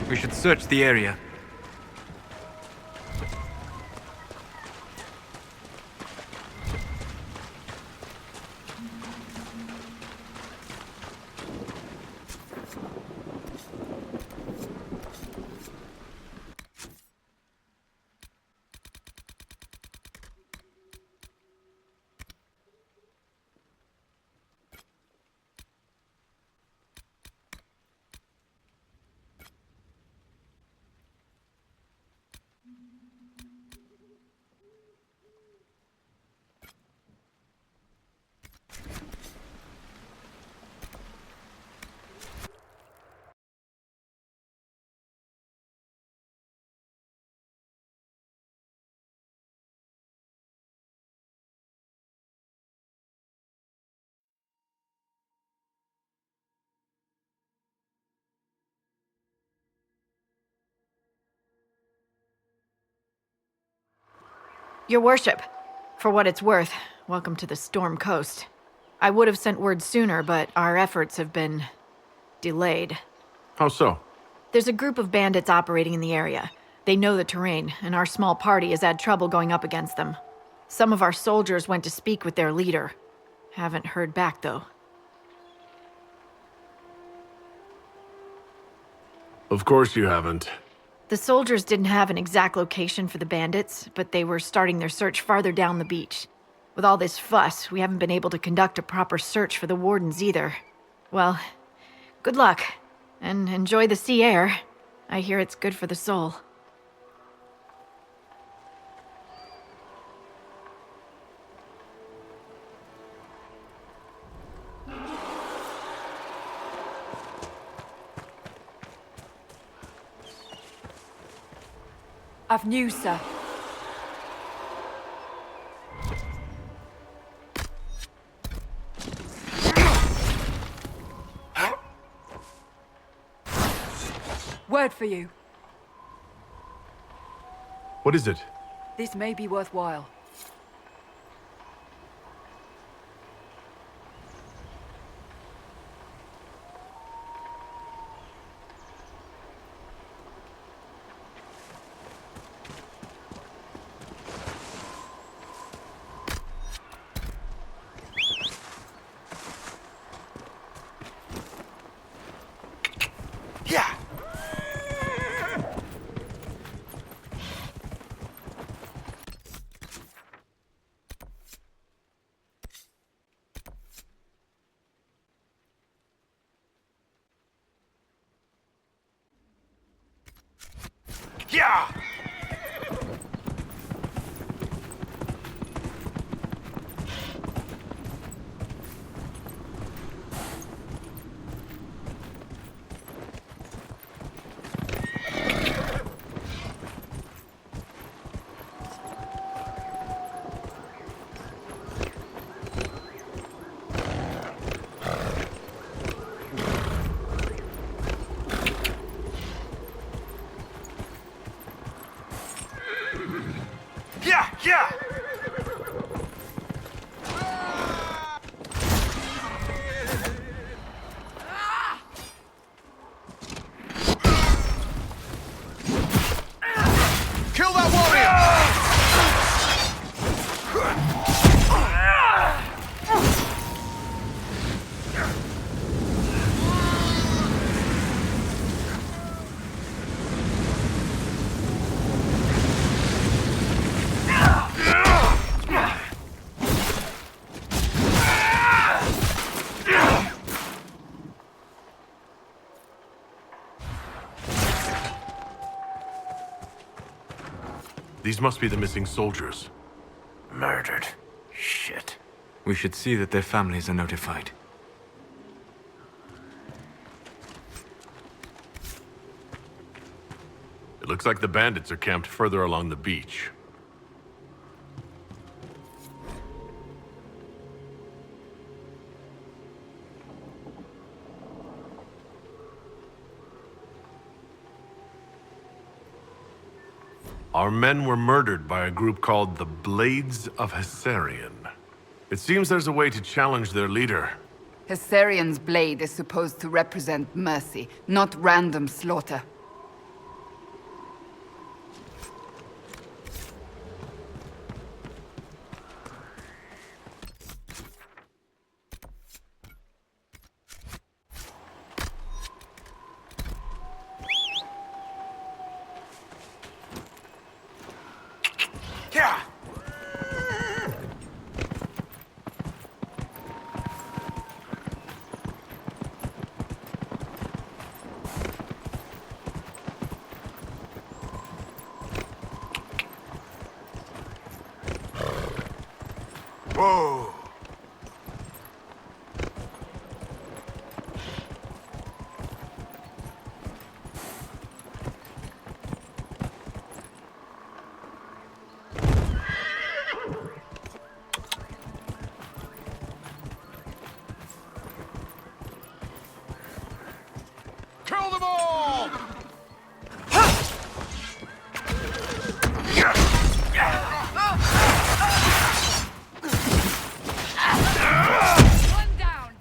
We should search the area. Your worship, for what it's worth, welcome to the Storm Coast. I would have sent word sooner, but our efforts have been delayed. How so? There's a group of bandits operating in the area. They know the terrain, and our small party has had trouble going up against them. Some of our soldiers went to speak with their leader. Haven't heard back, though. Of course you haven't. The soldiers didn't have an exact location for the bandits, but they were starting their search farther down the beach. With all this fuss, we haven't been able to conduct a proper search for the wardens either. Well, good luck, and enjoy the sea air. I hear it's good for the soul. I've news, sir. Word for you. What is it? This may be worthwhile. Yeah! Yeah! Kill that warrior! These must be the missing soldiers. Murdered. Shit. We should see that their families are notified. It looks like the bandits are camped further along the beach. Our men were murdered by a group called the Blades of Hessarian. It seems there's a way to challenge their leader. Hessarian's blade is supposed to represent mercy, not random slaughter. Yeah. Whoa. Kill them all! One down.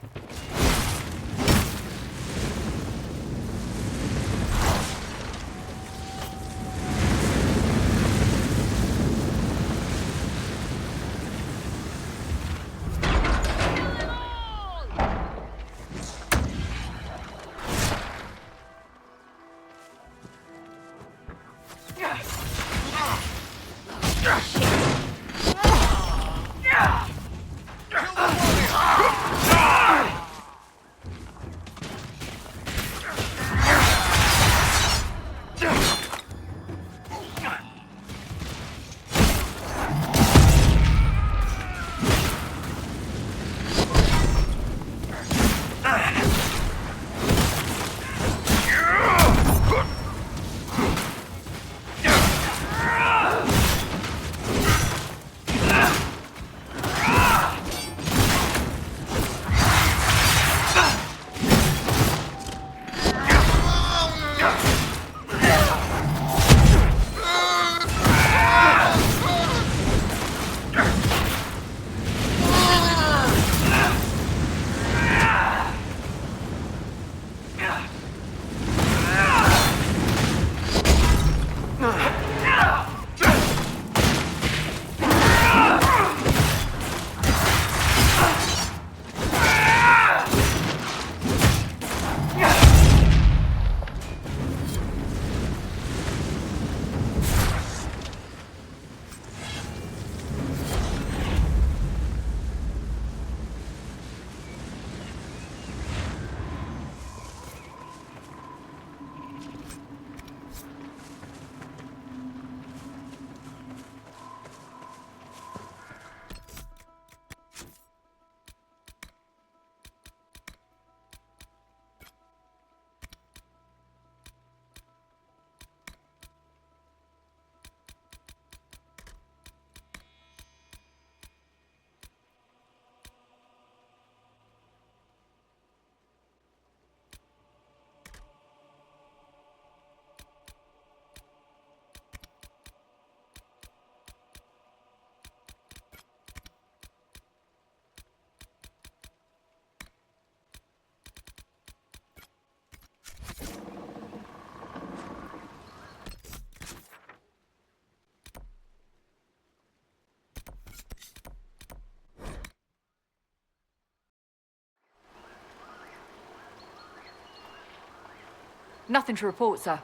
Nothing to report, sir.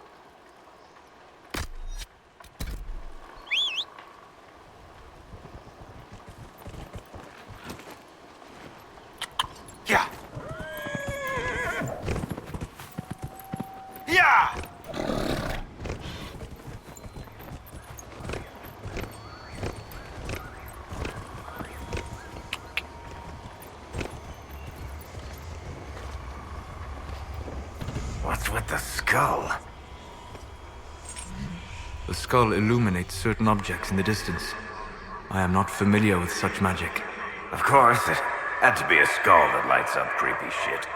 Yeah. Yeah. What's with the skull? The skull illuminates certain objects in the distance. I am not familiar with such magic. Of course, it had to be a skull that lights up creepy shit.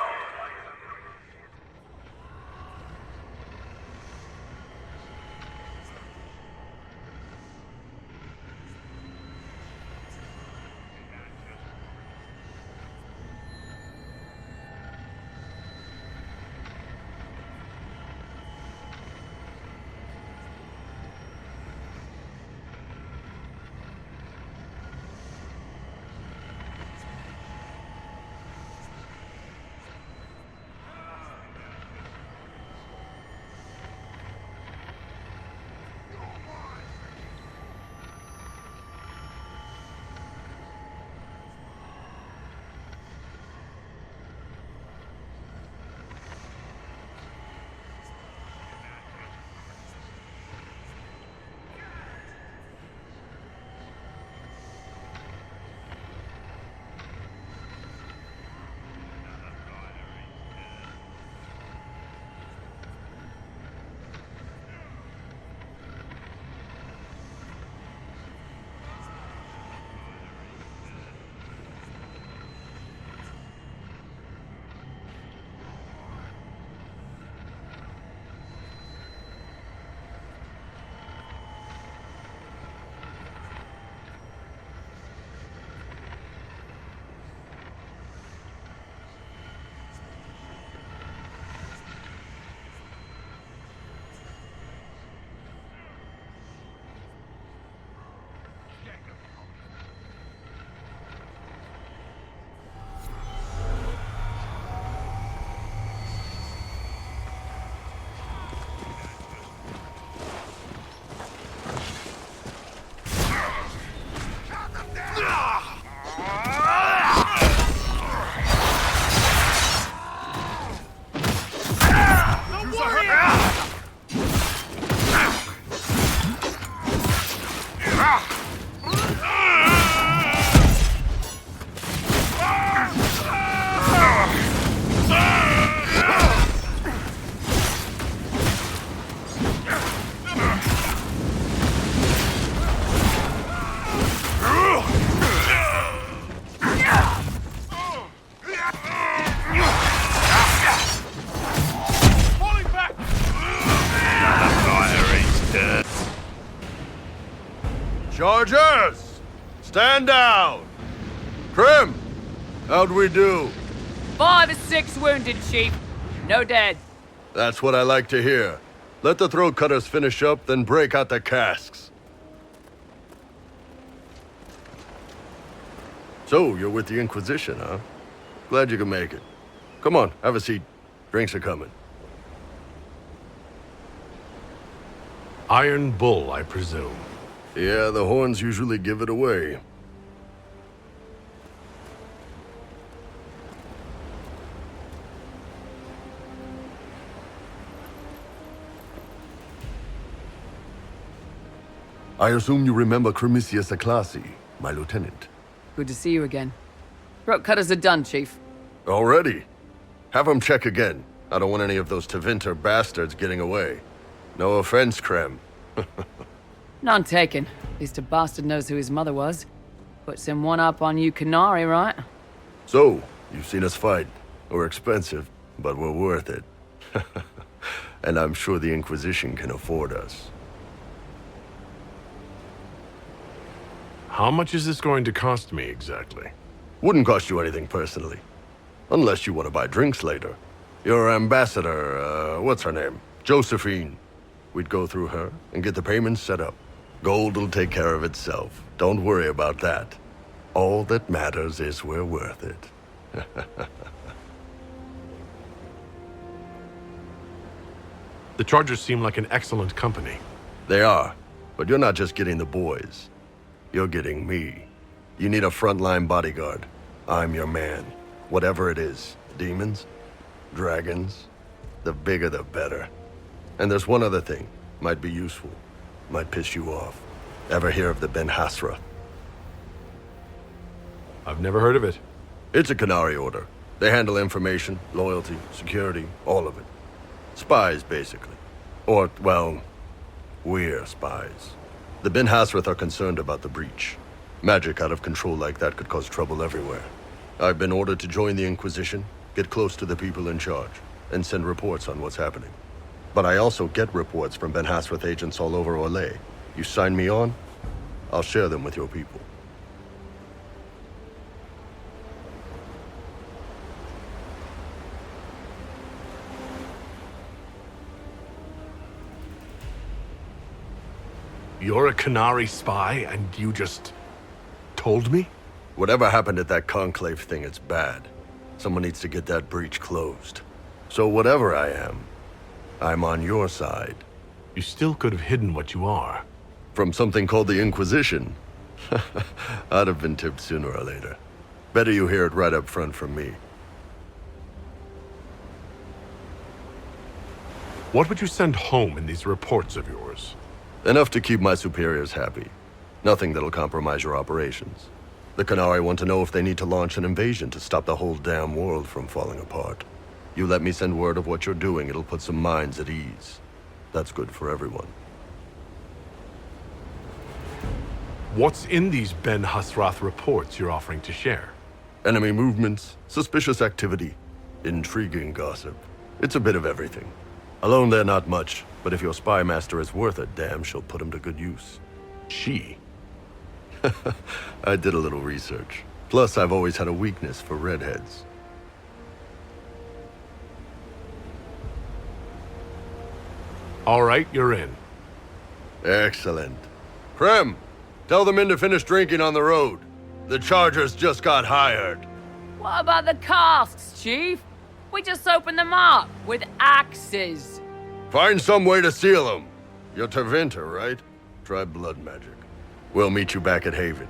Chargers! Stand down! Krim! How'd we do? 5 or 6 wounded, Chief. No dead. That's what I like to hear. Let the throat cutters finish up, then break out the casks. So, you're with the Inquisition, huh? Glad you could make it. Come on, have a seat. Drinks are coming. Iron Bull, I presume. Yeah, the horns usually give it away. I assume you remember Cremisius Aclassi, my lieutenant. Good to see you again. Throat cutters are done, Chief. Already? Have them check again. I don't want any of those Tevinter bastards getting away. No offense, Krem. None taken. At least a bastard knows who his mother was. Puts him one up on you Canary, right? So, you've seen us fight. We're expensive, but we're worth it. And I'm sure the Inquisition can afford us. How much is this going to cost me exactly? Wouldn't cost you anything personally. Unless you want to buy drinks later. Your ambassador, what's her name? Josephine. We'd go through her and get the payments set up. Gold will take care of itself. Don't worry about that. All that matters is we're worth it. The Chargers seem like an excellent company. They are, but you're not just getting the boys. You're getting me. You need a frontline bodyguard. I'm your man. Whatever it is. Demons? Dragons? The bigger the better. And there's one other thing. Might be useful. Might piss you off. Ever hear of the Ben Hasra? I've never heard of it. It's a Canary order. They handle information, loyalty, security, all of it. Spies, basically. Or, well, we're spies. The Ben Hasrath are concerned about the breach. Magic out of control like that could cause trouble everywhere. I've been ordered to join the Inquisition, get close to the people in charge, and send reports on what's happening. But I also get reports from Ben Hasrath agents all over Orlais. You sign me on, I'll share them with your people. You're a Canary spy, and you just told me? Whatever happened at that conclave thing, it's bad. Someone needs to get that breach closed. So whatever I am, I'm on your side. You still could have hidden what you are. From something called the Inquisition. I'd have been tipped sooner or later. Better you hear it right up front from me. What would you send home in these reports of yours? Enough to keep my superiors happy. Nothing that'll compromise your operations. The Canary want to know if they need to launch an invasion to stop the whole damn world from falling apart. You let me send word of what you're doing, it'll put some minds at ease. That's good for everyone. What's in these Ben Hasrath reports you're offering to share? Enemy movements, suspicious activity, intriguing gossip. It's a bit of everything. Alone they're not much, but if your spy master is worth a damn, she'll put him to good use. She? I did a little research. Plus, I've always had a weakness for redheads. All right, you're in. Excellent. Krem, tell the men to finish drinking on the road. The Chargers just got hired. What about the casks, Chief? We just opened them up with axes. Find some way to seal them. You're Tevinter, right? Try blood magic. We'll meet you back at Haven.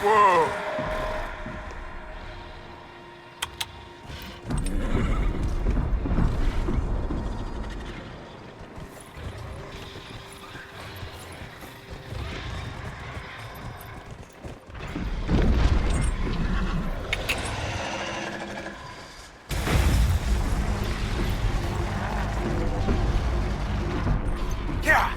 Whoa! Yeah!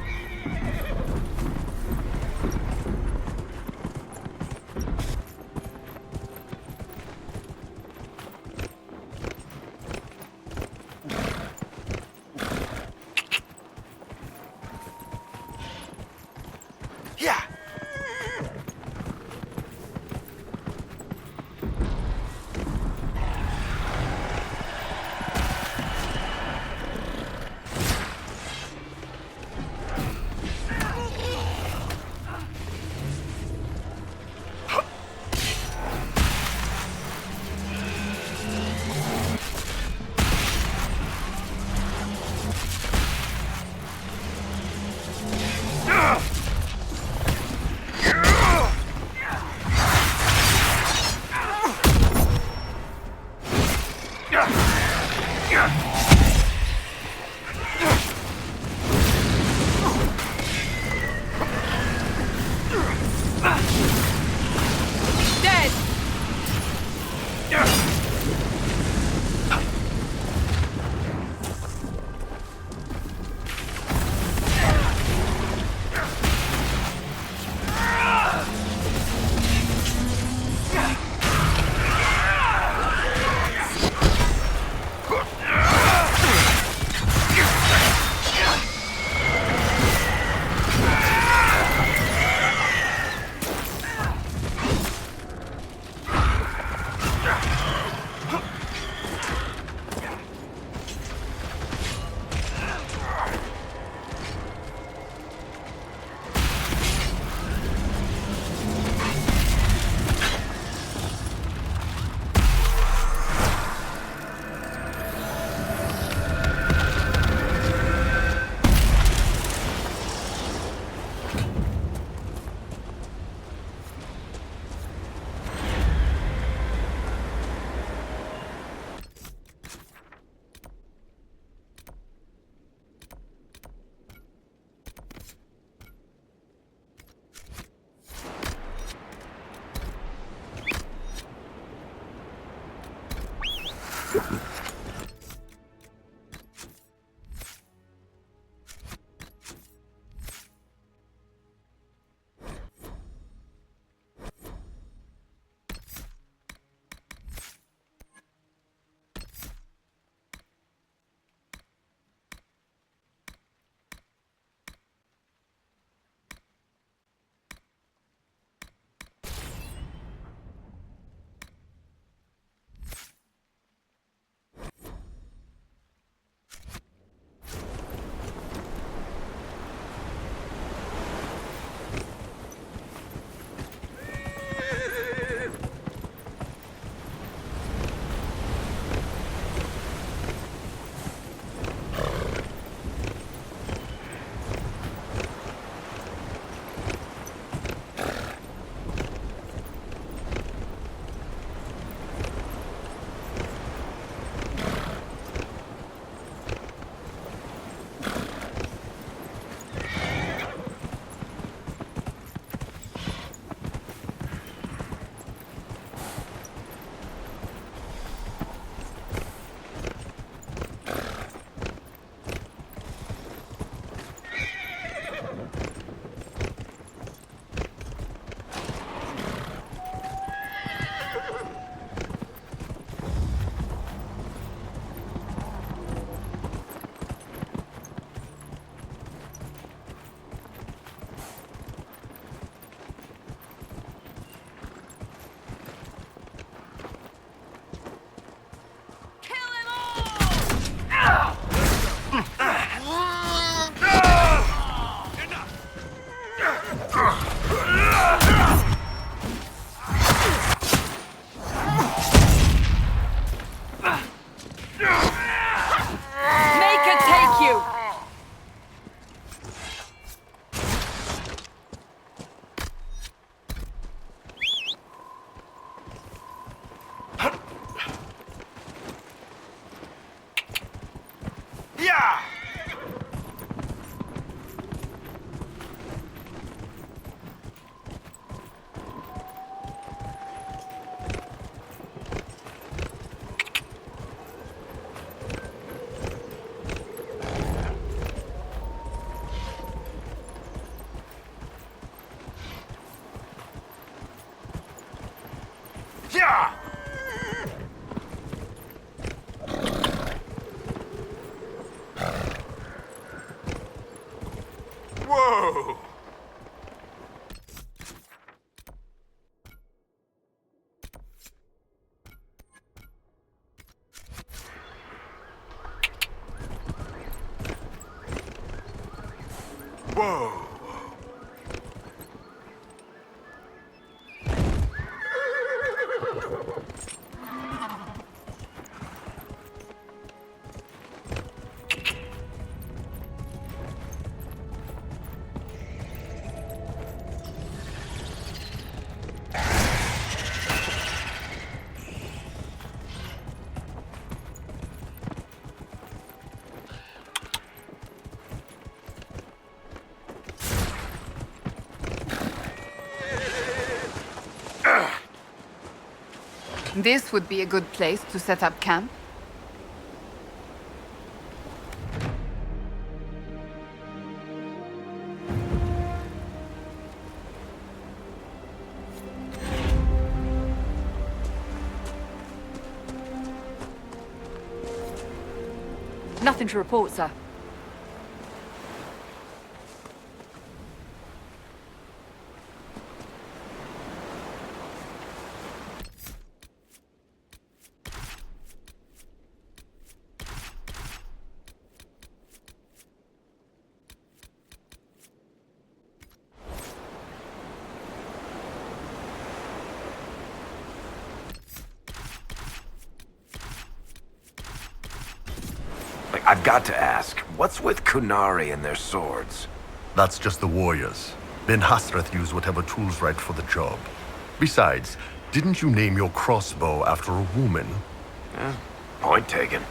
Whoa! Whoa! This would be a good place to set up camp. Nothing to report, sir. I've got to ask, what's with Kunari and their swords? That's just the warriors. Ben Hasreth used whatever tools right for the job. Besides, didn't you name your crossbow after a woman? Point taken.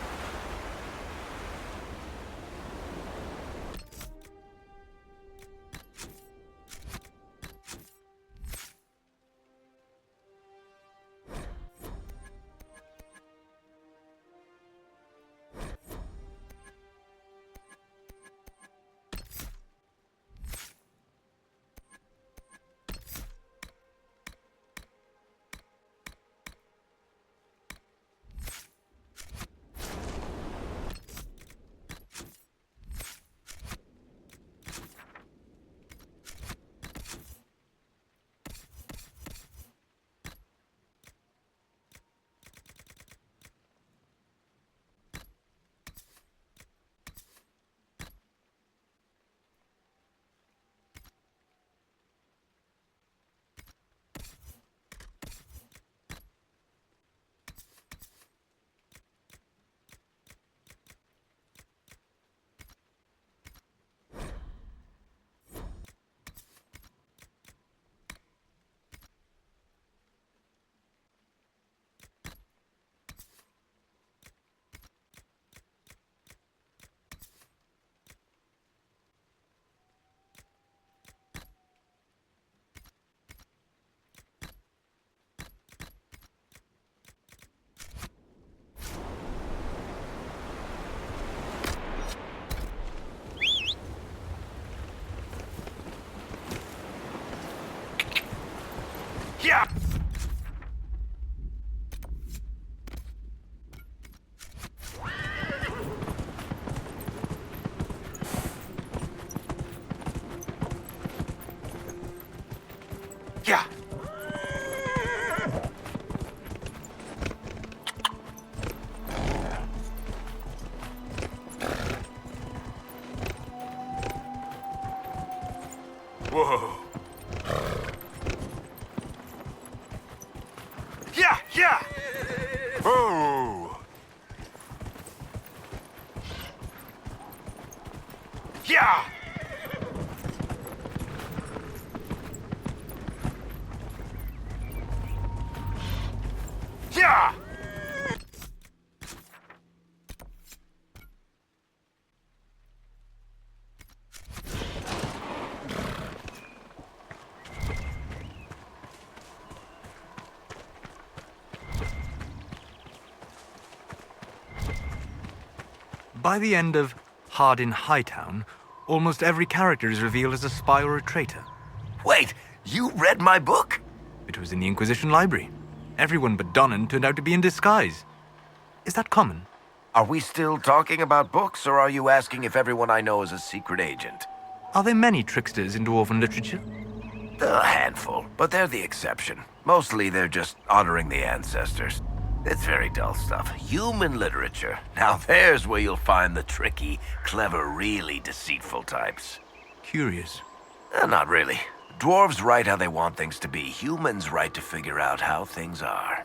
Yeah! Yeah! Whoa! Yeah! Yeah! Whoa! Yeah! Yeah! By the end of Hard in Hightown, almost every character is revealed as a spy or a traitor. Wait, you read my book? It was in the Inquisition library. Everyone but Donnan turned out to be in disguise. Is that common? Are we still talking about books, or are you asking if everyone I know is a secret agent? Are there many tricksters in dwarven literature? A handful, but they're the exception. Mostly they're just honoring the ancestors. It's very dull stuff. Human literature. Now there's where you'll find the tricky, clever, really deceitful types. Curious. Not really. Dwarves write how they want things to be. Humans write to figure out how things are.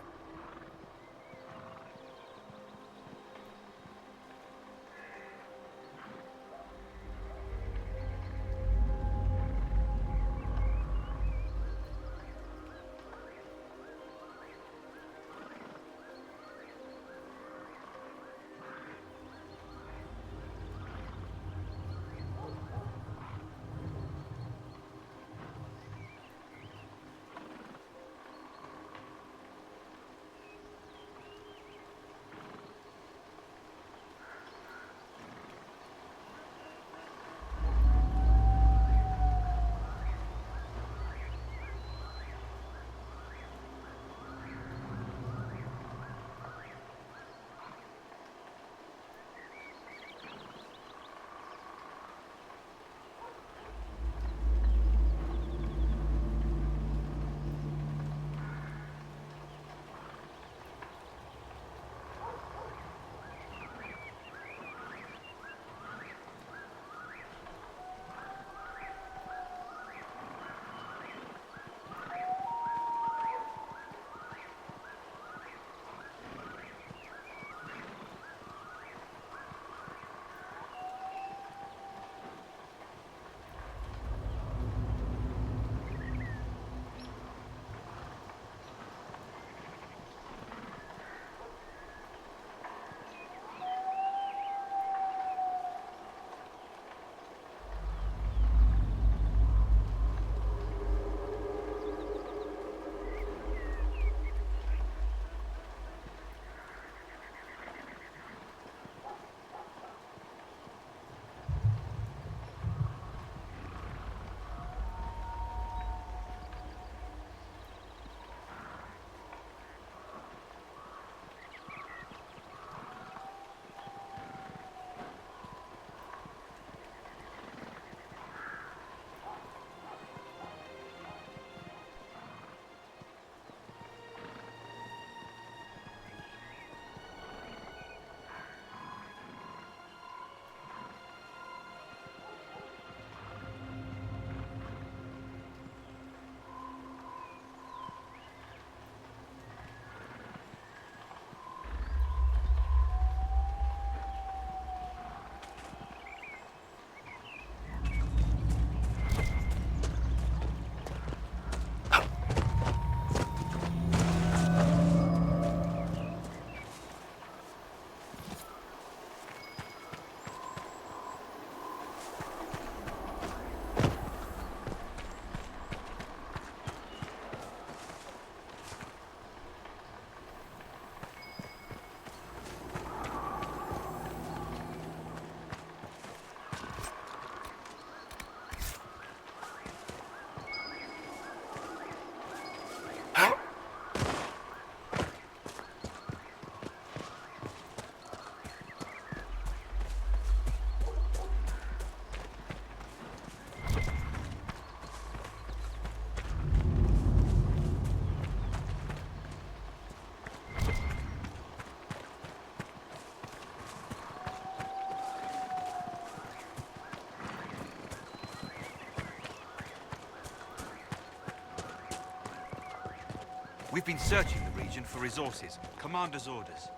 We've been searching the region for resources. Commander's orders.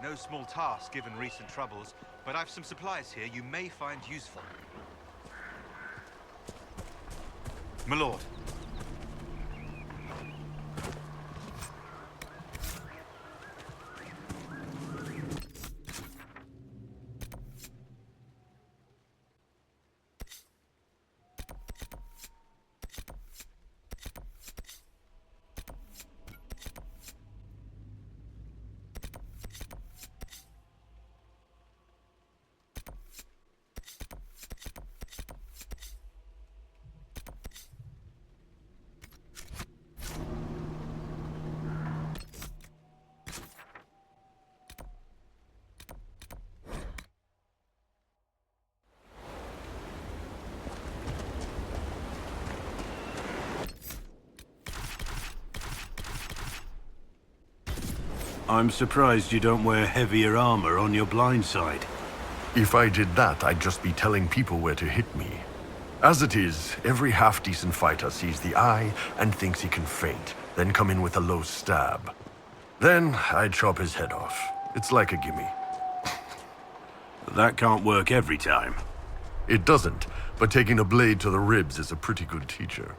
No small task given recent troubles, but I've some supplies here you may find useful. My lord. I'm surprised you don't wear heavier armor on your blind side. If I did that, I'd just be telling people where to hit me. As it is, every half-decent fighter sees the eye and thinks he can feint, then come in with a low stab. Then I'd chop his head off. It's like a gimme. That can't work every time. It doesn't, but taking a blade to the ribs is a pretty good teacher.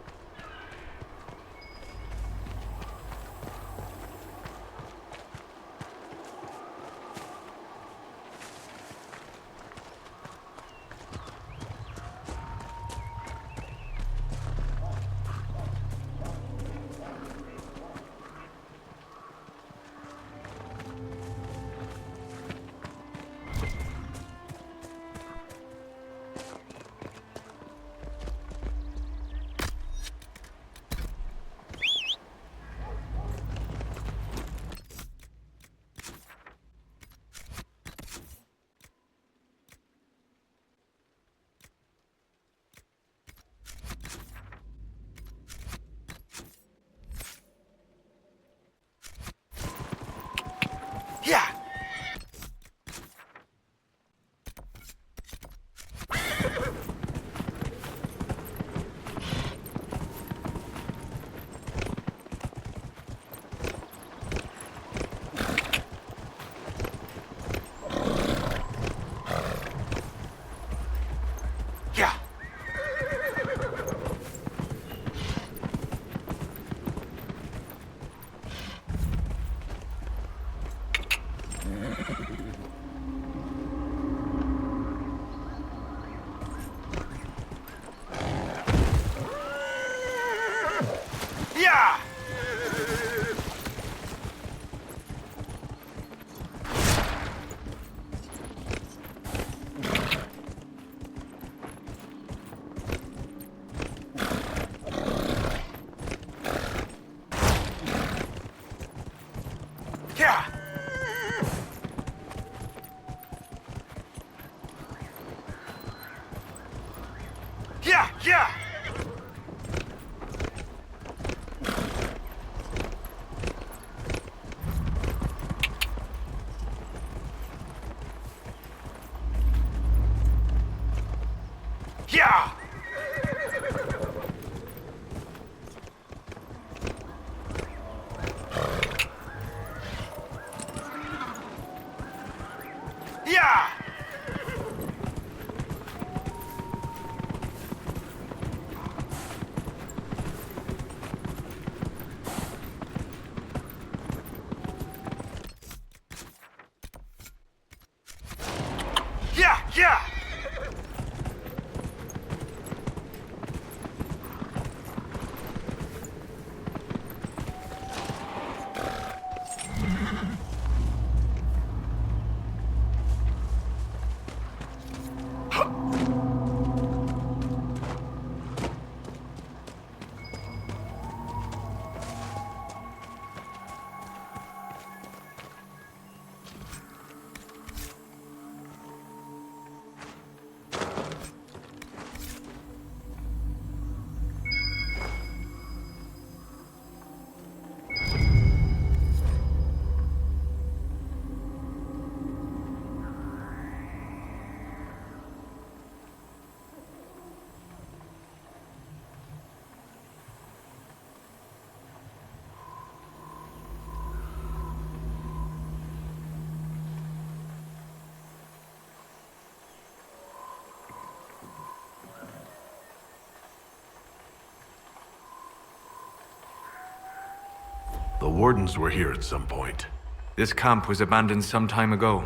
Yeah! Yeah! Yeah! Yeah! Yeah! Yeah! Yeah! Yeah! Yeah! Yeah! The Wardens were here at some point. This camp was abandoned some time ago.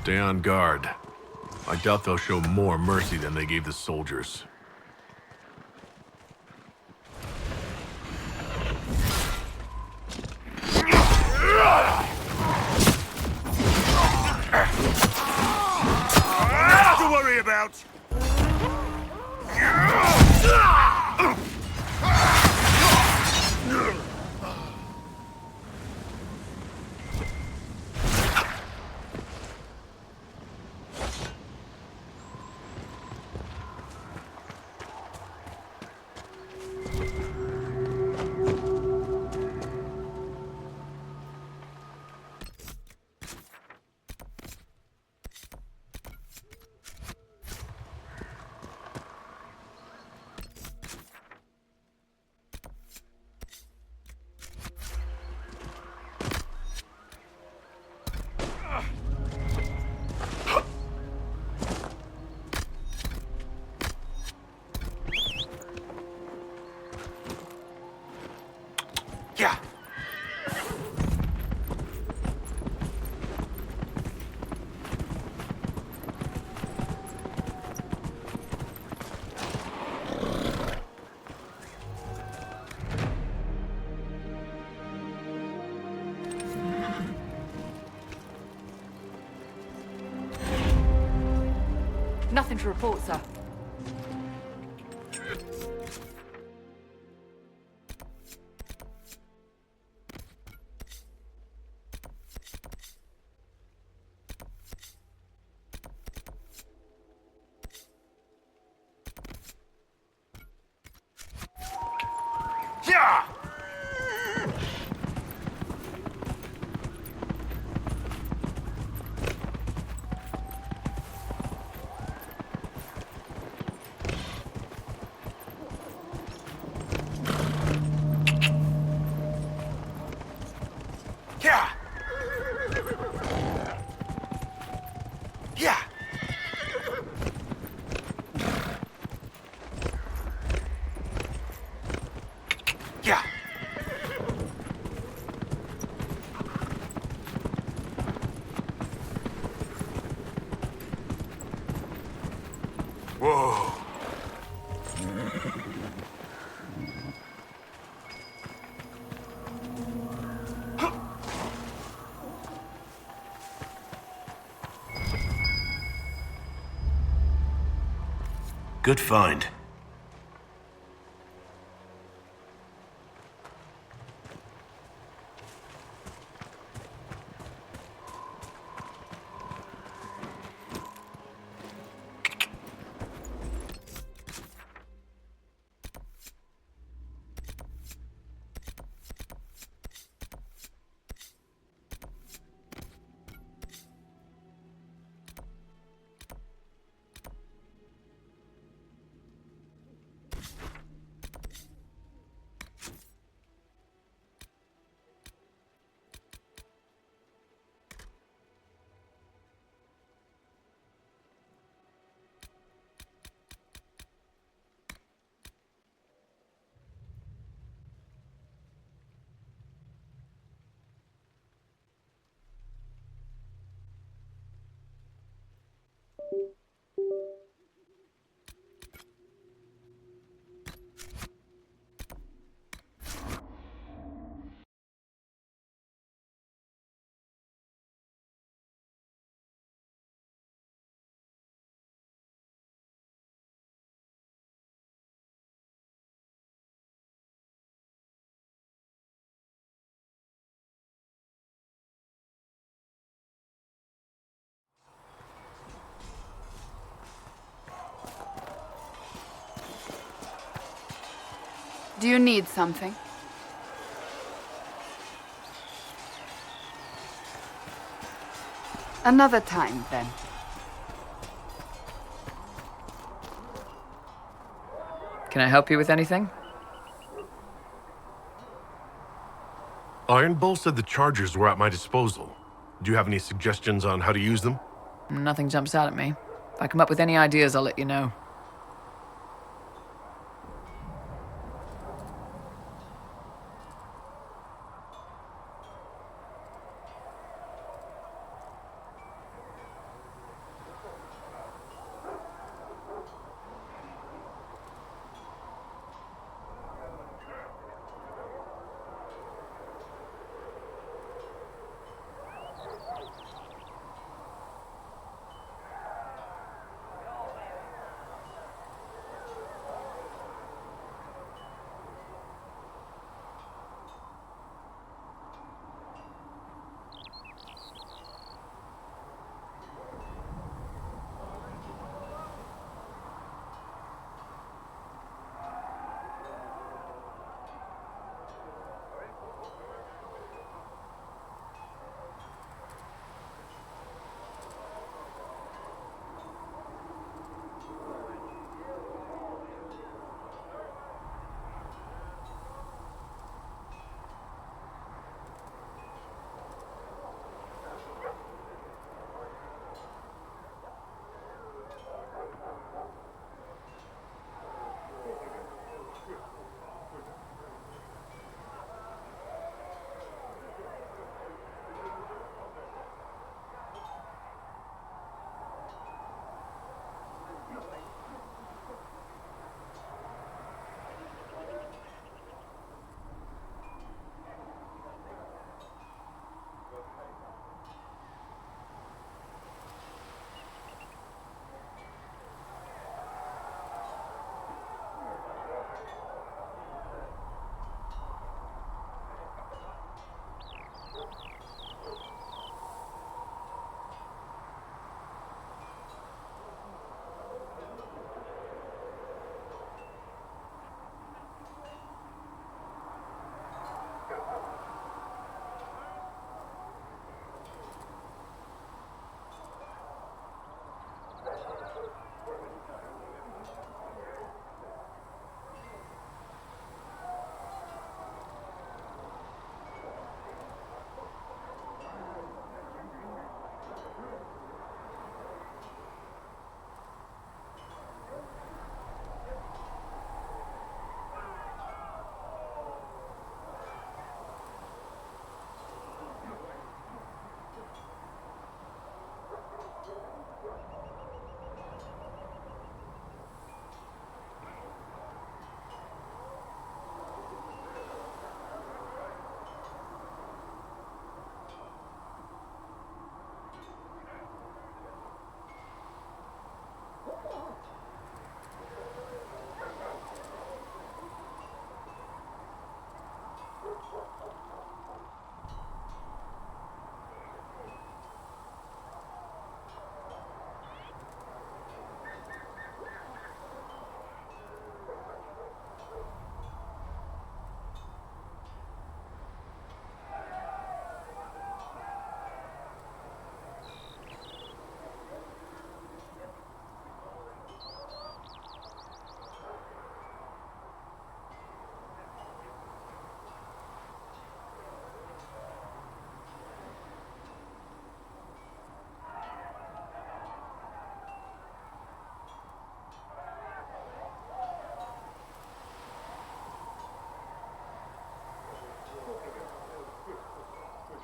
Stay on guard. I doubt they'll show more mercy than they gave the soldiers. Nothing to worry about! Yeah. Nothing to report, sir. Yeah. Yeah. Yeah. Yeah. Whoa. Good find. Do you need something? Another time, then. Can I help you with anything? Iron Bull said the chargers were at my disposal. Do you have any suggestions on how to use them? Nothing jumps out at me. If I come up with any ideas, I'll let you know.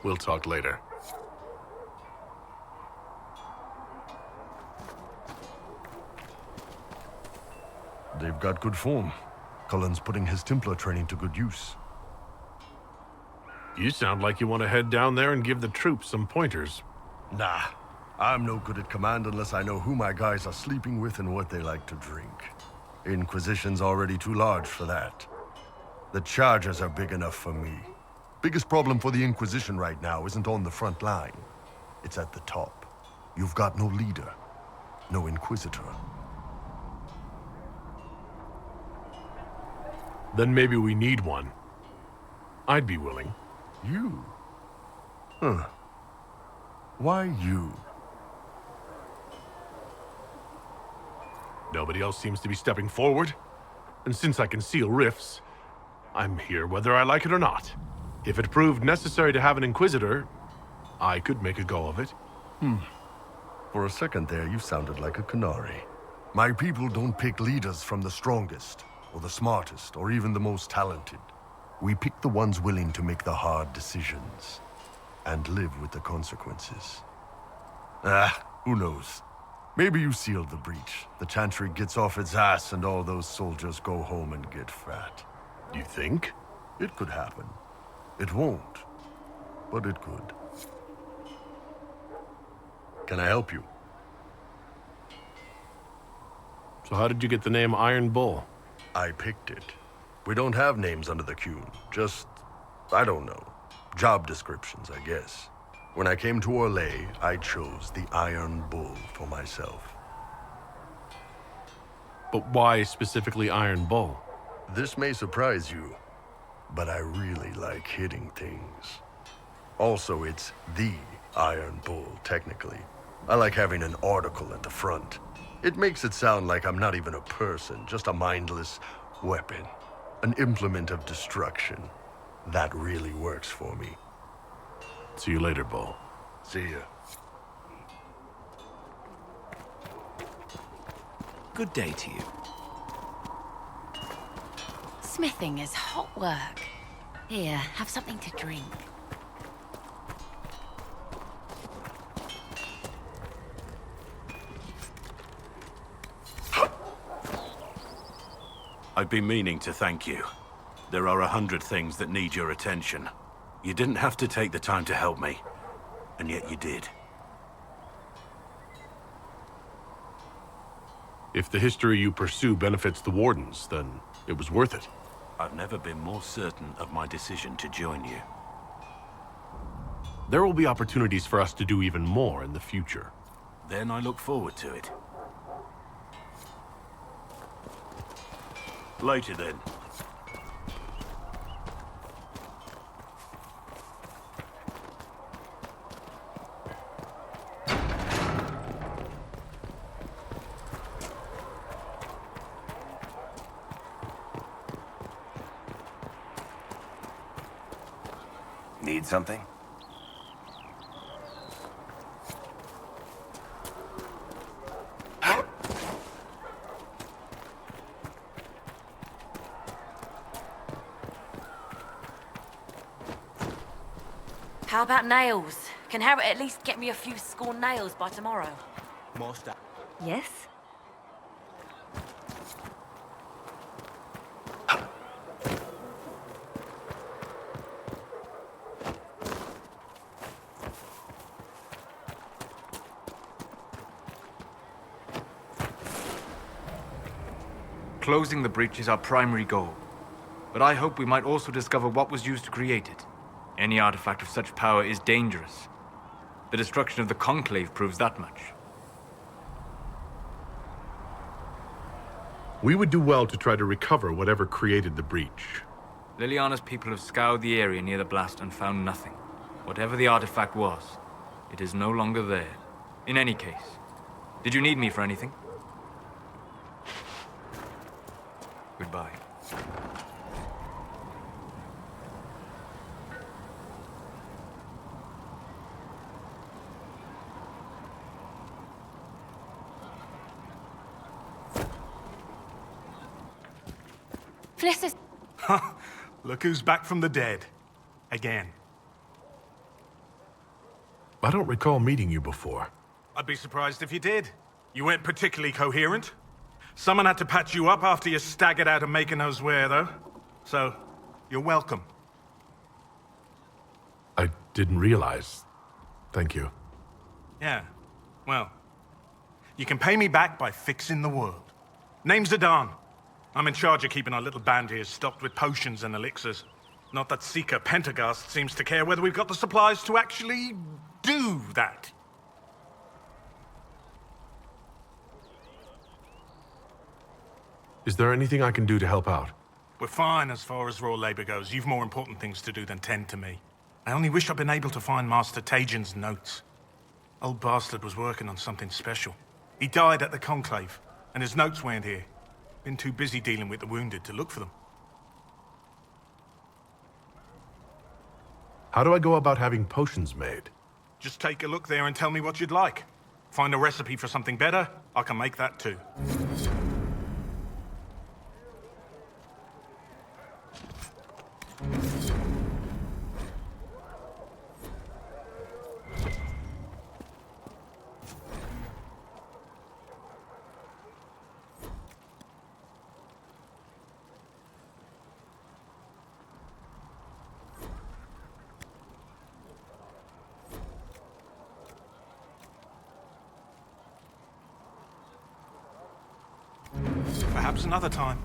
We'll talk later. They've got good form. Cullen's putting his Templar training to good use. You sound like you want to head down there and give the troops some pointers. Nah, I'm no good at command unless I know who my guys are sleeping with and what they like to drink. Inquisition's already too large for that. The Chargers are big enough for me. Biggest problem for the Inquisition right now isn't on the front line. It's at the top. You've got no leader, no Inquisitor. Then maybe we need one. I'd be willing. You? Huh. Why you? Nobody else seems to be stepping forward. And since I can seal rifts, I'm here whether I like it or not. If it proved necessary to have an Inquisitor, I could make a go of it. For a second there, you sounded like a canary. My people don't pick leaders from the strongest, or the smartest, or even the most talented. We pick the ones willing to make the hard decisions, and live with the consequences. Who knows? Maybe you sealed the breach. The Chantry gets off its ass and all those soldiers go home and get fat. You think? It could happen. It won't, but it could. Can I help you? So how did you get the name Iron Bull? I picked it. We don't have names under the Qun. Just, I don't know. Job descriptions, I guess. When I came to Orlais, I chose the Iron Bull for myself. But why specifically Iron Bull? This may surprise you, but I really like hitting things. Also, it's the Iron Bull, technically. I like having an article at the front. It makes it sound like I'm not even a person, just a mindless weapon. An implement of destruction. That really works for me. See you later, Bull. See ya. Good day to you. Smithing is hot work. Here, have something to drink. I've been meaning to thank you. There are 100 things that need your attention. You didn't have to take the time to help me, and yet you did. If the history you pursue benefits the Wardens, then it was worth it. I've never been more certain of my decision to join you. There will be opportunities for us to do even more in the future. Then I look forward to it. Later then. Need something? How about nails? Can Harriet at least get me a few scorn nails by tomorrow? More stuff. Yes? Closing the breach is our primary goal. But I hope we might also discover what was used to create it. Any artifact of such power is dangerous. The destruction of the Conclave proves that much. We would do well to try to recover whatever created the breach. Liliana's people have scoured the area near the blast and found nothing. Whatever the artifact was, it is no longer there. In any case, did you need me for anything? Goodbye. Felicitas. Look who's back from the dead. Again. I don't recall meeting you before. I'd be surprised if you did. You weren't particularly coherent. Someone had to patch you up after you staggered out of making knows where, though. So, you're welcome. I didn't realize. Thank you. Yeah, well, you can pay me back by fixing the world. Name's Adan. I'm in charge of keeping our little band here stocked with potions and elixirs. Not that Seeker Pentagast seems to care whether we've got the supplies to actually do that. Is there anything I can do to help out? We're fine as far as raw labor goes. You've more important things to do than tend to me. I only wish I'd been able to find Master Tajin's notes. Old bastard was working on something special. He died at the Conclave, and his notes weren't here. Been too busy dealing with the wounded to look for them. How do I go about having potions made? Just take a look there and tell me what you'd like. Find a recipe for something better, I can make that too. Perhaps another time.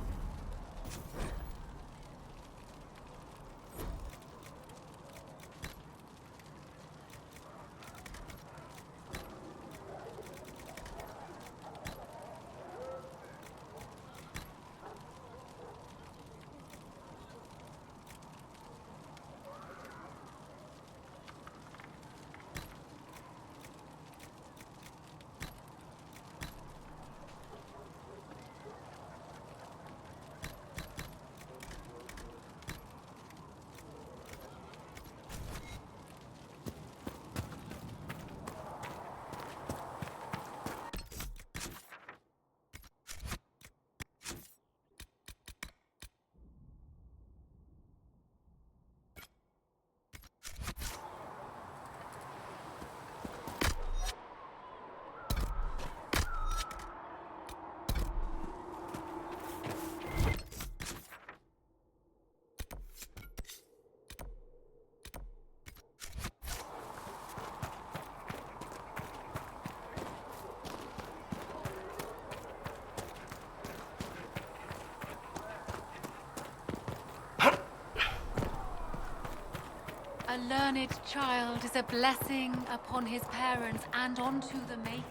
A learned child is a blessing upon his parents and onto the Maker.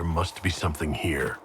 There must be something here.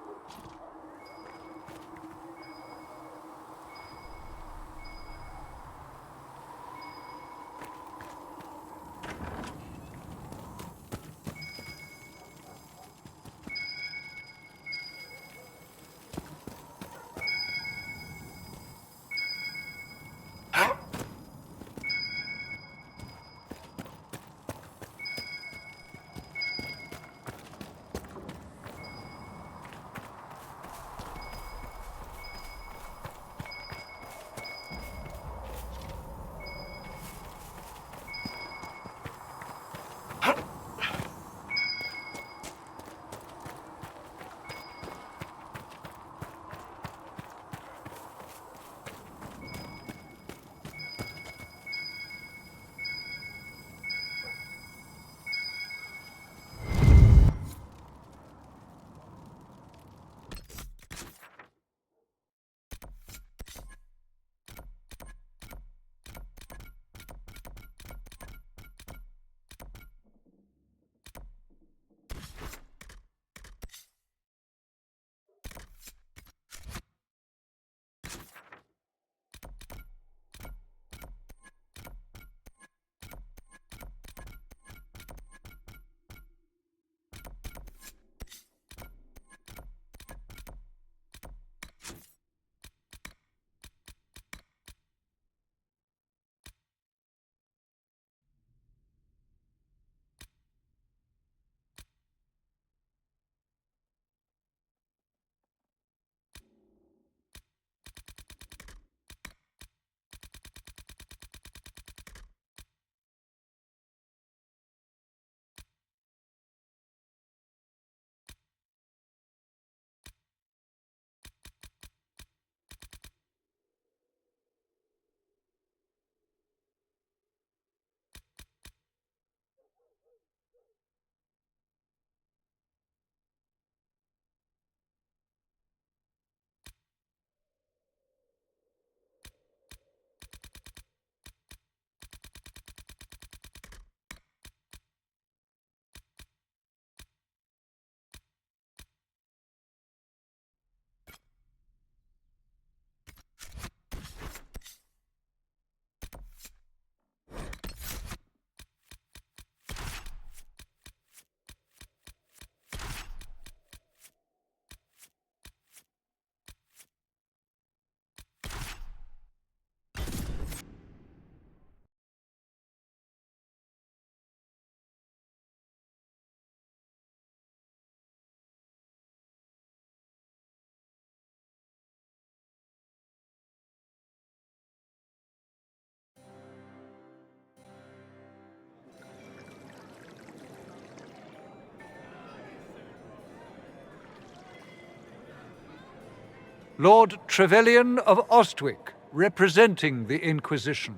Lord Trevelyan of Ostwick, representing the Inquisition.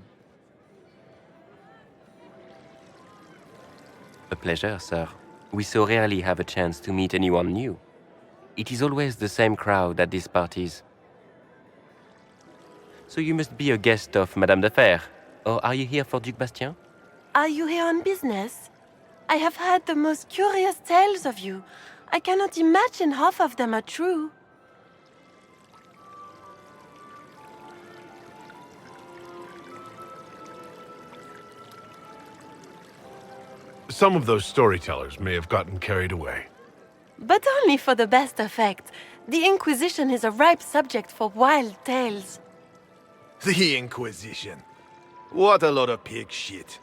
A pleasure, sir. We so rarely have a chance to meet anyone new. It is always the same crowd at these parties. So you must be a guest of Madame de Fer, or are you here for Duc Bastien? Are you here on business? I have heard the most curious tales of you. I cannot imagine half of them are true. Some of those storytellers may have gotten carried away. But only for the best effect. The Inquisition is a ripe subject for wild tales. The Inquisition. What a lot of pig shit.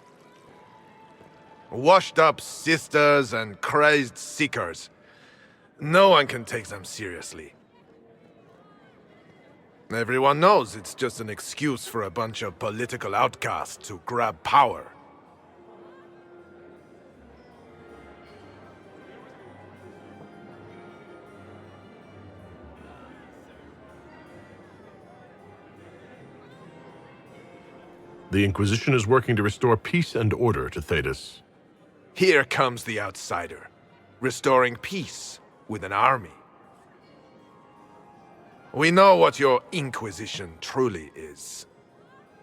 Washed up sisters and crazed seekers. No one can take them seriously. Everyone knows it's just an excuse for a bunch of political outcasts to grab power. The Inquisition is working to restore peace and order to Thedas. Here comes the outsider, restoring peace with an army. We know what your Inquisition truly is.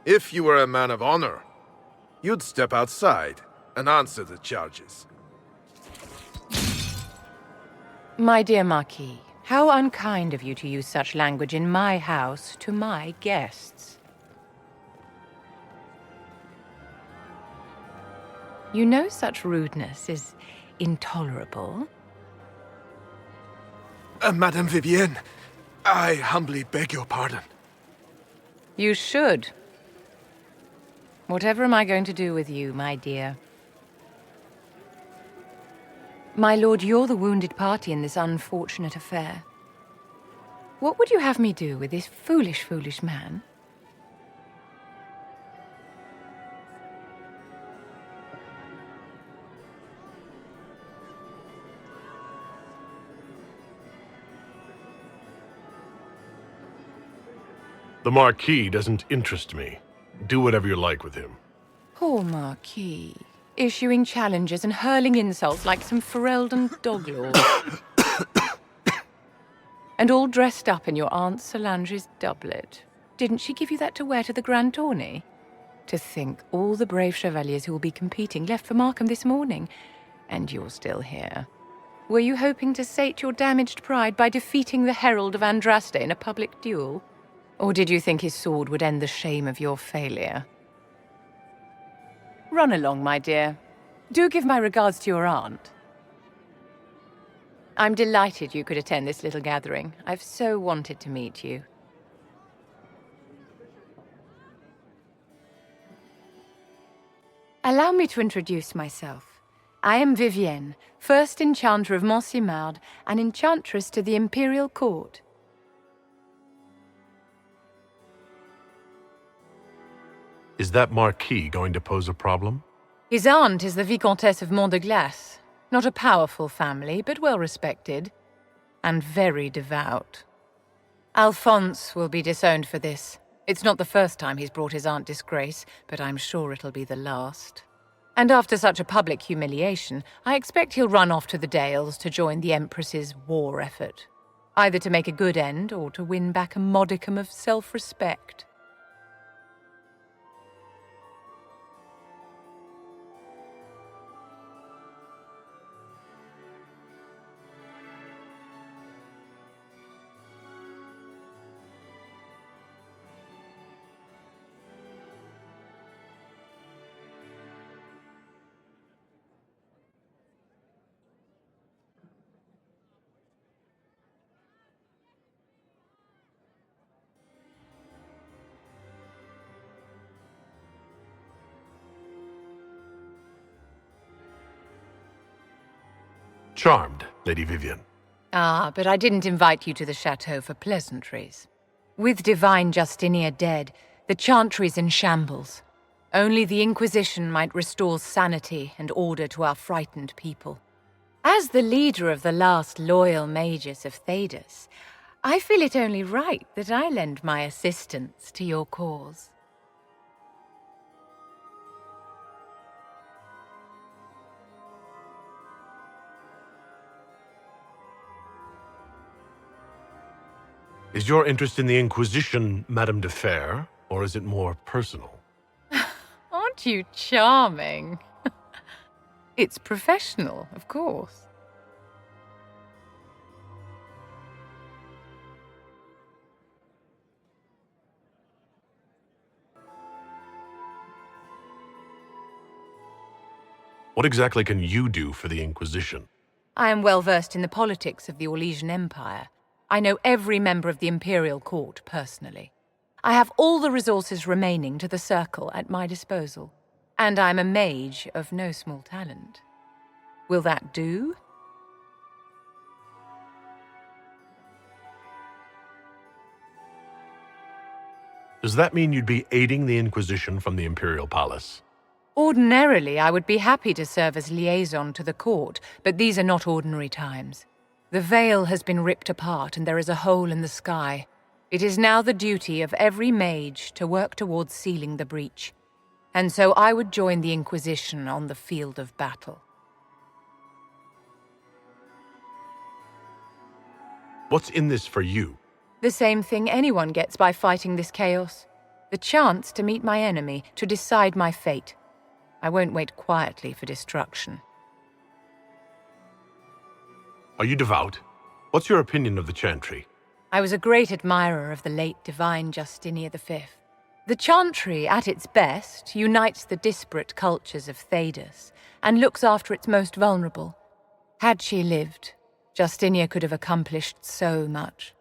If you were a man of honor, you'd step outside and answer the charges. My dear Marquis, how unkind of you to use such language in my house to my guests. You know such rudeness is intolerable. Madame Vivienne, I humbly beg your pardon. You should. Whatever am I going to do with you, my dear? My lord, you're the wounded party in this unfortunate affair. What would you have me do with this foolish, foolish man? The Marquis doesn't interest me. Do whatever you like with him. Poor Marquis. Issuing challenges and hurling insults like some Ferelden dog lord. And all dressed up in your Aunt Solange's doublet. Didn't she give you that to wear to the Grand Tourney? To think all the brave chevaliers who will be competing left for Markham this morning, and you're still here. Were you hoping to sate your damaged pride by defeating the Herald of Andraste in a public duel? Or did you think his sword would end the shame of your failure? Run along, my dear. Do give my regards to your aunt. I'm delighted you could attend this little gathering. I've so wanted to meet you. Allow me to introduce myself. I am Vivienne, first Enchanter of Montsimard and Enchantress to the Imperial Court. Is that Marquis going to pose a problem? His aunt is the Vicomtesse of Mont de Glace. Not a powerful family, but well respected. And very devout. Alphonse will be disowned for this. It's not the first time he's brought his aunt disgrace, but I'm sure it'll be the last. And after such a public humiliation, I expect he'll run off to the Dales to join the Empress's war effort. Either to make a good end, or to win back a modicum of self-respect. Charmed, Lady Vivienne. Ah, but I didn't invite you to the chateau for pleasantries. With divine Justinia dead, the Chantry's in shambles. Only the Inquisition might restore sanity and order to our frightened people. As the leader of the last loyal mages of Thedas, I feel it only right that I lend my assistance to your cause. Is your interest in the Inquisition, Madame de Fer, or is it more personal? Aren't you charming? It's professional, of course. What exactly can you do for the Inquisition? I am well versed in the politics of the Orlesian Empire. I know every member of the Imperial Court personally. I have all the resources remaining to the Circle at my disposal. And I'm a mage of no small talent. Will that do? Does that mean you'd be aiding the Inquisition from the Imperial Palace? Ordinarily, I would be happy to serve as liaison to the court, but these are not ordinary times. The veil has been ripped apart and there is a hole in the sky. It is now the duty of every mage to work towards sealing the breach. And so I would join the Inquisition on the field of battle. What's in this for you? The same thing anyone gets by fighting this chaos. The chance to meet my enemy, to decide my fate. I won't wait quietly for destruction. Are you devout? What's your opinion of the Chantry? I was a great admirer of the late divine Justinia V. The Chantry, at its best, unites the disparate cultures of Thedas and looks after its most vulnerable. Had she lived, Justinia could have accomplished so much.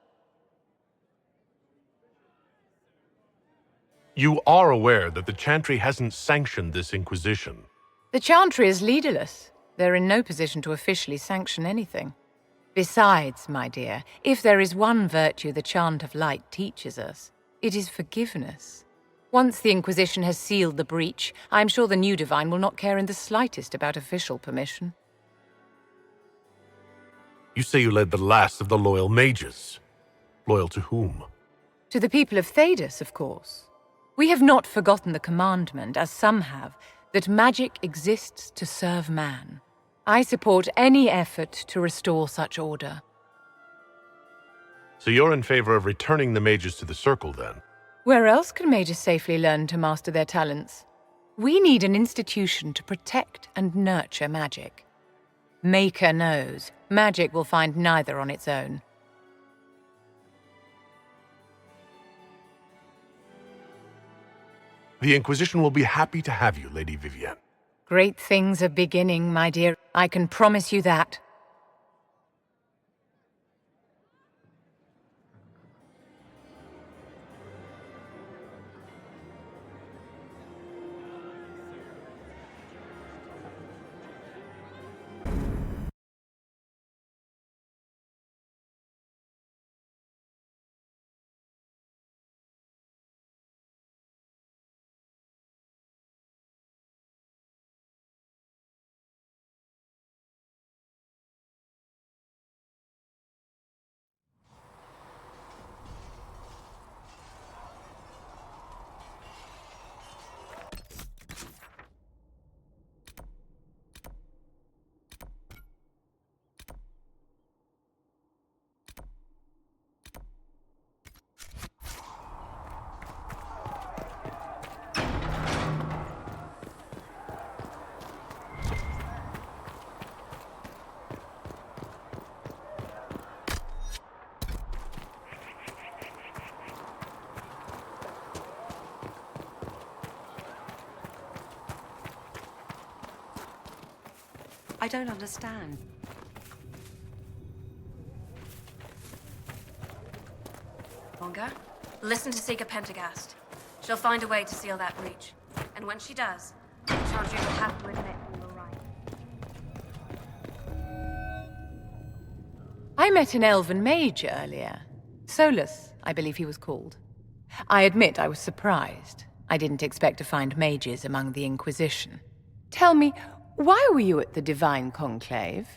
You are aware that the Chantry hasn't sanctioned this Inquisition. The Chantry is leaderless. They're in no position to officially sanction anything. Besides, my dear, if there is one virtue the Chant of Light teaches us, it is forgiveness. Once the Inquisition has sealed the breach, I'm sure the new Divine will not care in the slightest about official permission. You say you led the last of the loyal mages. Loyal to whom? To the people of Thedas, of course. We have not forgotten the commandment, as some have, that magic exists to serve man. I support any effort to restore such order. So you're in favor of returning the mages to the Circle, then? Where else can mages safely learn to master their talents? We need an institution to protect and nurture magic. Maker knows, magic will find neither on its own. The Inquisition will be happy to have you, Lady Vivienne. Great things are beginning, my dear. I can promise you that. I don't understand. Longer. Listen to Seeker Pentagast. She'll find a way to seal that breach. And when she does, I charge you will have to admit you were right. I met an elven mage earlier. Solus, I believe he was called. I admit I was surprised. I didn't expect to find mages among the Inquisition. Tell me, why were you at the Divine Conclave?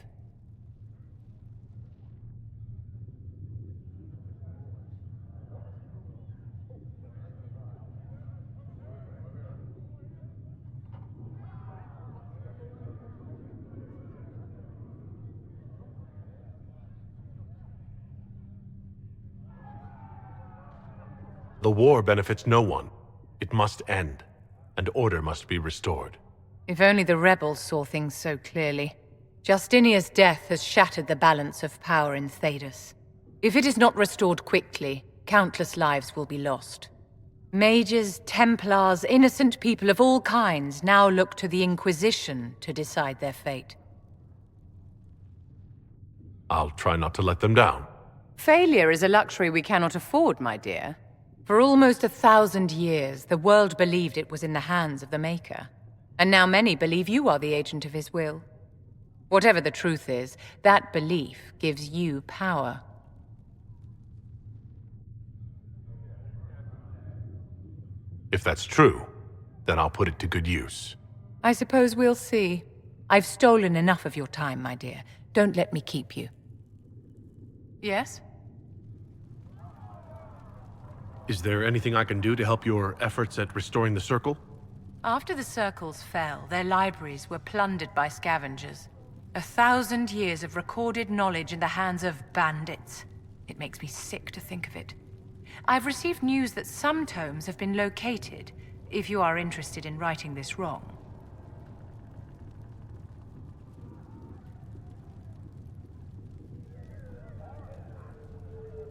The war benefits no one. It must end, and order must be restored. If only the rebels saw things so clearly. Justinia's death has shattered the balance of power in Thedas. If it is not restored quickly, countless lives will be lost. Mages, Templars, innocent people of all kinds now look to the Inquisition to decide their fate. I'll try not to let them down. Failure is a luxury we cannot afford, my dear. For almost 1,000 years, the world believed it was in the hands of the Maker. And now many believe you are the agent of his will. Whatever the truth is, that belief gives you power. If that's true, then I'll put it to good use. I suppose we'll see. I've stolen enough of your time, my dear. Don't let me keep you. Yes? Is there anything I can do to help your efforts at restoring the Circle? After the Circles fell, their libraries were plundered by scavengers. 1,000 years of recorded knowledge in the hands of bandits. It makes me sick to think of it. I've received news that some tomes have been located, if you are interested in righting this wrong.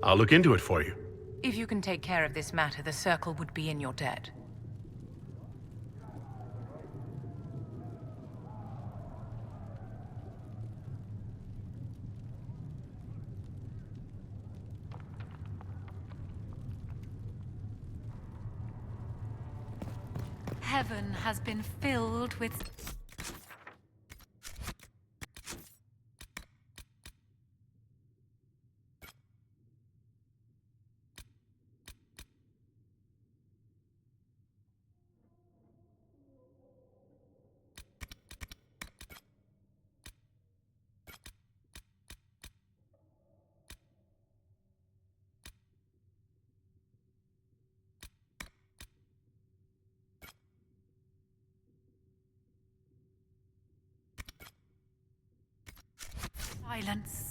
I'll look into it for you. If you can take care of this matter, the Circle would be in your debt. Heaven has been filled with... silence.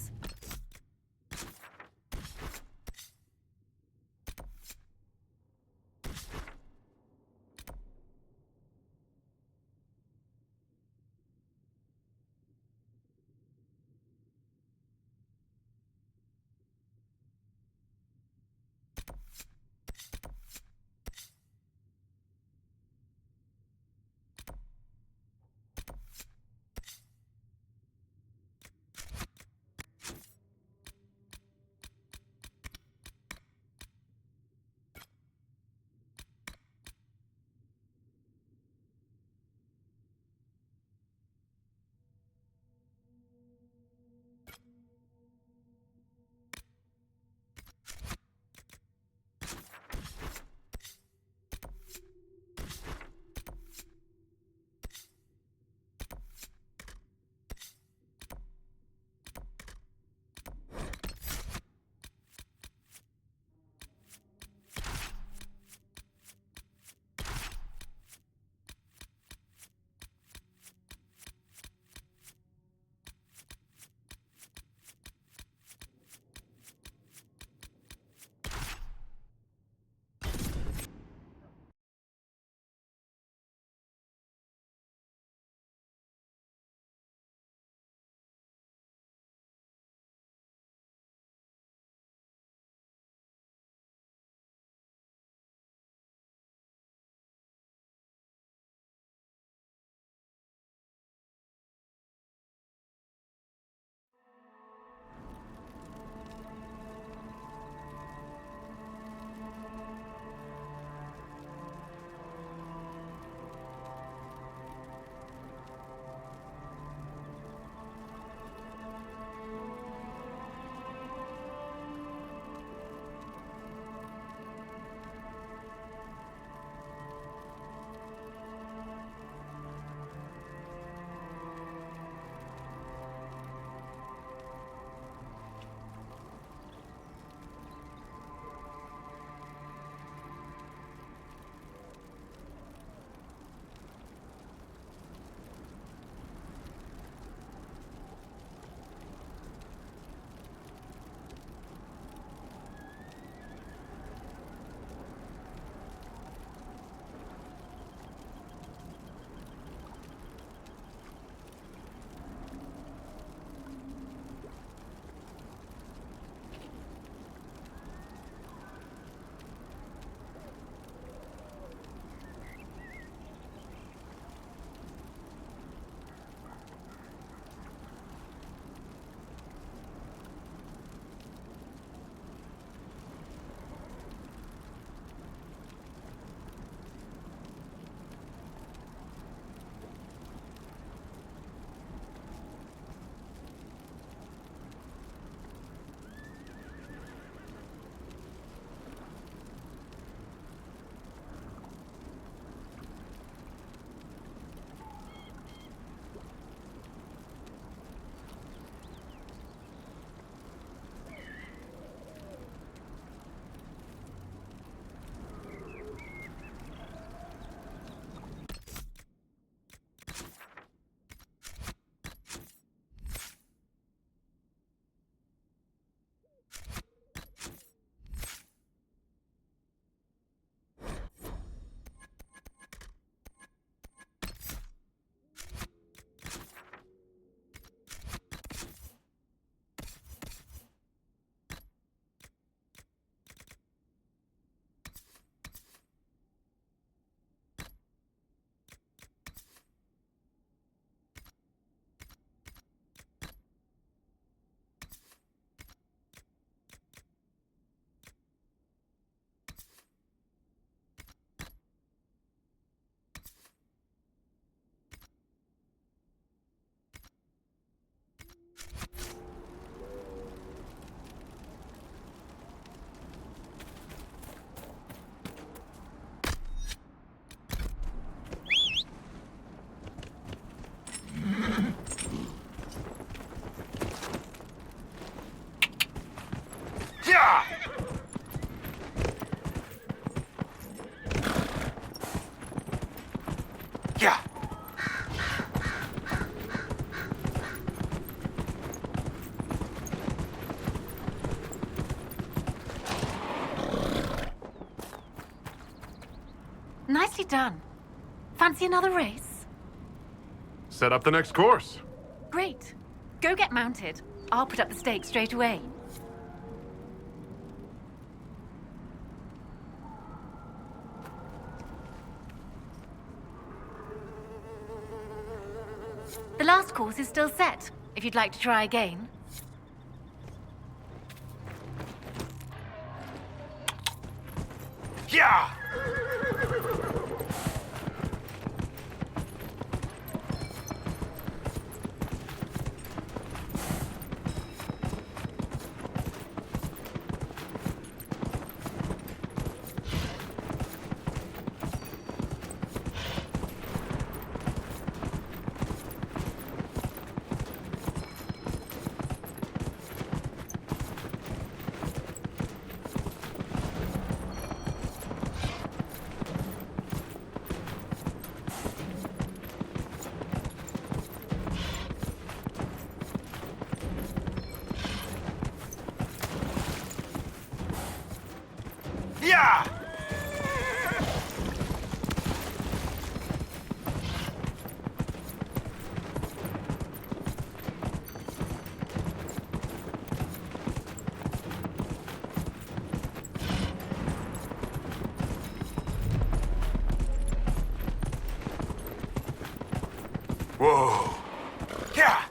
Nicely done. Fancy another race? Set up the next course. Great. Go get mounted. I'll put up the stakes straight away. The last course is still set, if you'd like to try again. Yeah! Yeah! Whoa! Yeah!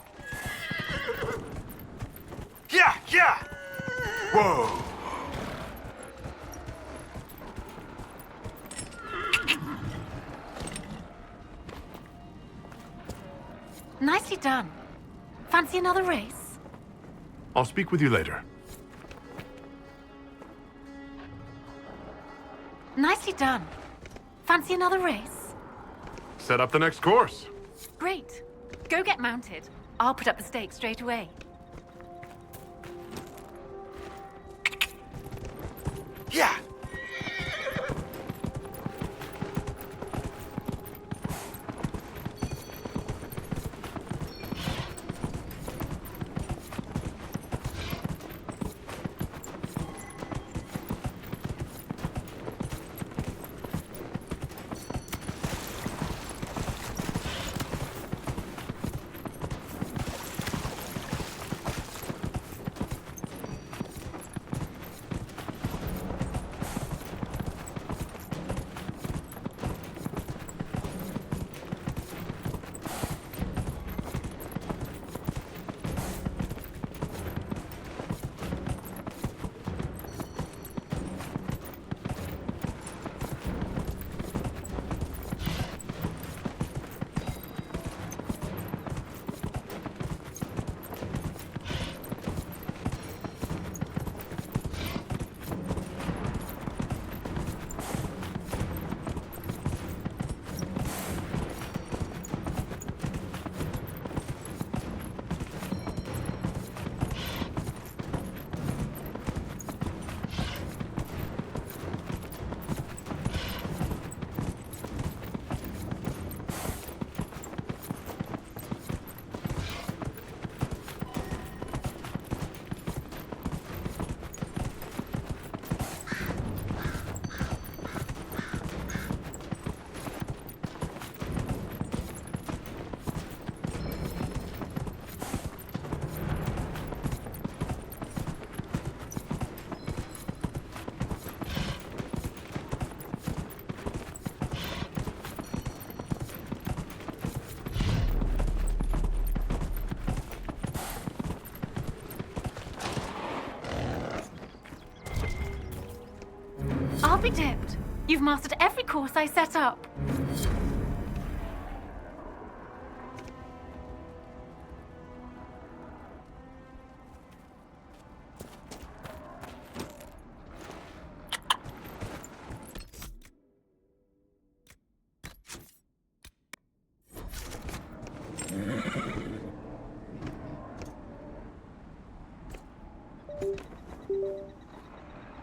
Yeah! Yeah! Whoa! Nicely done. Fancy another race? I'll speak with you later. Nicely done. Fancy another race? Set up the next course. Great. Go get mounted. I'll put up the stakes straight away. Yeah! I'll be dipped. You've mastered every course I set up.